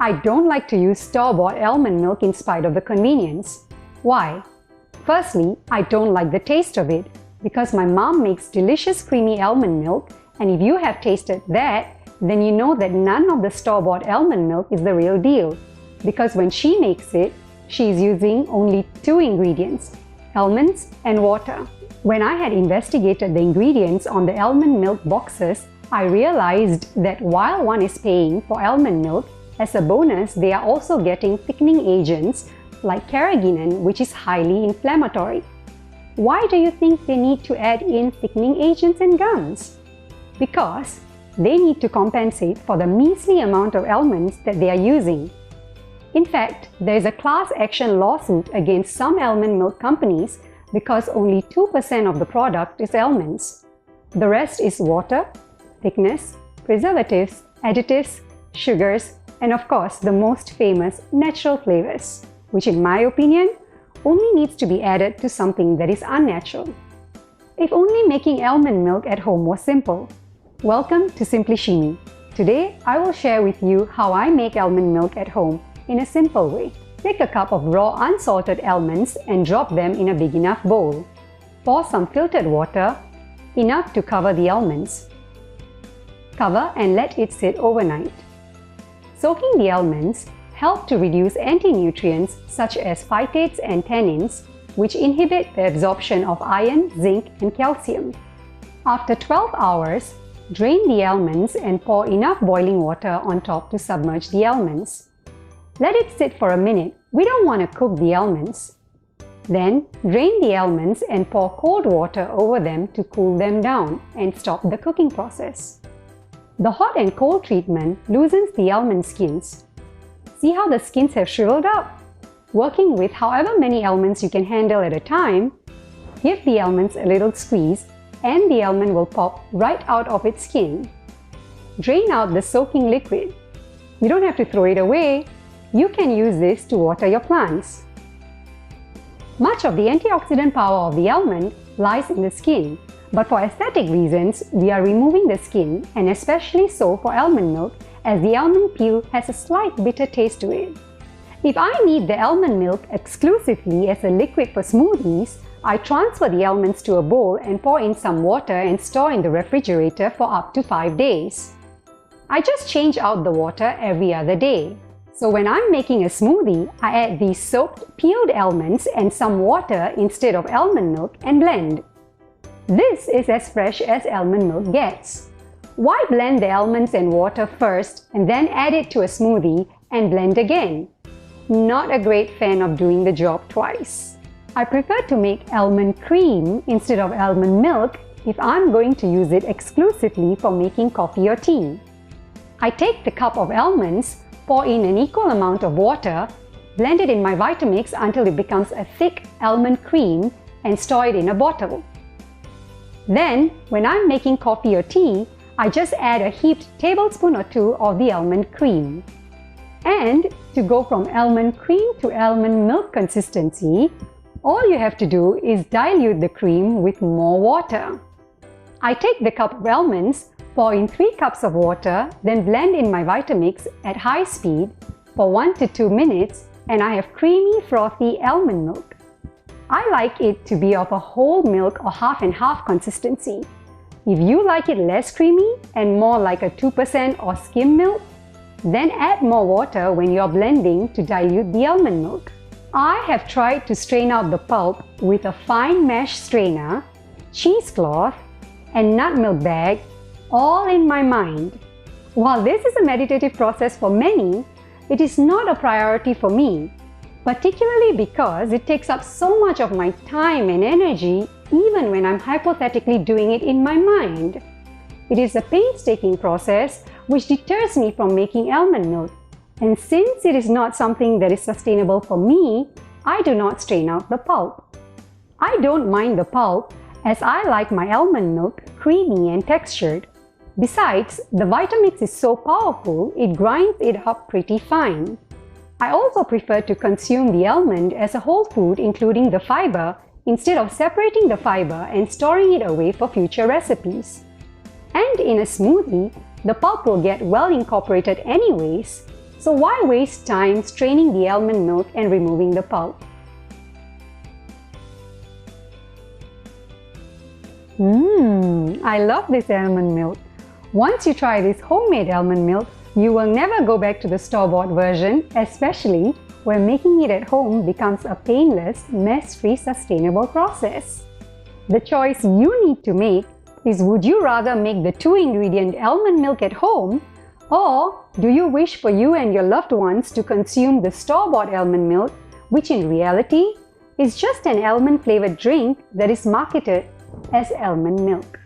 I don't like to use store-bought almond milk in spite of the convenience. Why? Firstly, I don't like the taste of it because my mom makes delicious creamy almond milk, and if you have tasted that, then you know that none of the store-bought almond milk is the real deal, because when she makes it, she is using only 2 ingredients, almonds and water. When I had investigated the ingredients on the almond milk boxes, I realized that while one is paying for almond milk, as a bonus, they are also getting thickening agents like Carrageenan, which is highly inflammatory. Why do you think they need to add in thickening agents and gums? Because they need to compensate for the measly amount of almonds that they are using. In fact, there is a class action lawsuit against some almond milk companies because only 2% of the product is almonds. The rest is water, thickness, preservatives, additives, sugars, and of course the most famous natural flavors, which in my opinion only needs to be added to something that is unnatural. If only making almond milk at home was simple. Welcome to Simply Shimi. Today I will share with you how I make almond milk at home in a simple way. Take a cup of raw unsalted almonds and drop them in a big enough bowl. Pour some filtered water, enough to cover the almonds. Cover and let it sit overnight. Soaking the almonds help to reduce anti-nutrients such as phytates and tannins, which inhibit the absorption of iron, zinc, and calcium. After 12 hours, drain the almonds and pour enough boiling water on top to submerge the almonds. Let it sit for a minute. We don't want to cook the almonds. Then, drain the almonds and pour cold water over them to cool them down and stop the cooking process. The hot and cold treatment loosens the almond skins. See how the skins have shriveled up? Working with however many almonds you can handle at a time, give the almonds a little squeeze and the almond will pop right out of its skin. Drain out the soaking liquid. You don't have to throw it away. You can use this to water your plants. Much of the antioxidant power of the almond lies in the skin, but for aesthetic reasons, we are removing the skin, and especially so for almond milk, as the almond peel has a slight bitter taste to it. If I need the almond milk exclusively as a liquid for smoothies, I transfer the almonds to a bowl and pour in some water and store in the refrigerator for up to 5 days. I just change out the water every other day. So when I'm making a smoothie, I add these soaked peeled almonds and some water instead of almond milk and blend. This is as fresh as almond milk gets. Why blend the almonds and water first and then add it to a smoothie and blend again? Not a great fan of doing the job twice. I prefer to make almond cream instead of almond milk if I'm going to use it exclusively for making coffee or tea. I take the cup of almonds, pour in an equal amount of water, blend it in my Vitamix until it becomes a thick almond cream and store it in a bottle. Then, when I'm making coffee or tea, I just add a heaped tablespoon or 2 of the almond cream. And to go from almond cream to almond milk consistency, all you have to do is dilute the cream with more water. I take the cup of almonds, pour in 3 cups of water, then blend in my Vitamix at high speed for 1 to 2 minutes, and I have creamy, frothy almond milk. I like it to be of a whole milk or half and half consistency. If you like it less creamy and more like a 2% or skim milk, then add more water when you're blending to dilute the almond milk. I have tried to strain out the pulp with a fine mesh strainer, cheesecloth, and nut milk bag, all in my mind. While this is a meditative process for many, it is not a priority for me, particularly because it takes up so much of my time and energy even when I'm hypothetically doing it in my mind. It is a painstaking process which deters me from making almond milk, and since it is not something that is sustainable for me, I do not strain out the pulp. I don't mind the pulp as I like my almond milk creamy and textured. Besides, the Vitamix is so powerful, it grinds it up pretty fine. I also prefer to consume the almond as a whole food including the fiber instead of separating the fiber and storing it away for future recipes. And in a smoothie, the pulp will get well incorporated anyways, So why waste time straining the almond milk and removing the pulp? I love this almond milk. Once you try this homemade almond milk, you will never go back to the store-bought version, especially when making it at home becomes a painless, mess-free, sustainable process. The choice you need to make is, would you rather make the 2-ingredient almond milk at home, or do you wish for you and your loved ones to consume the store-bought almond milk, which in reality is just an almond-flavored drink that is marketed as almond milk?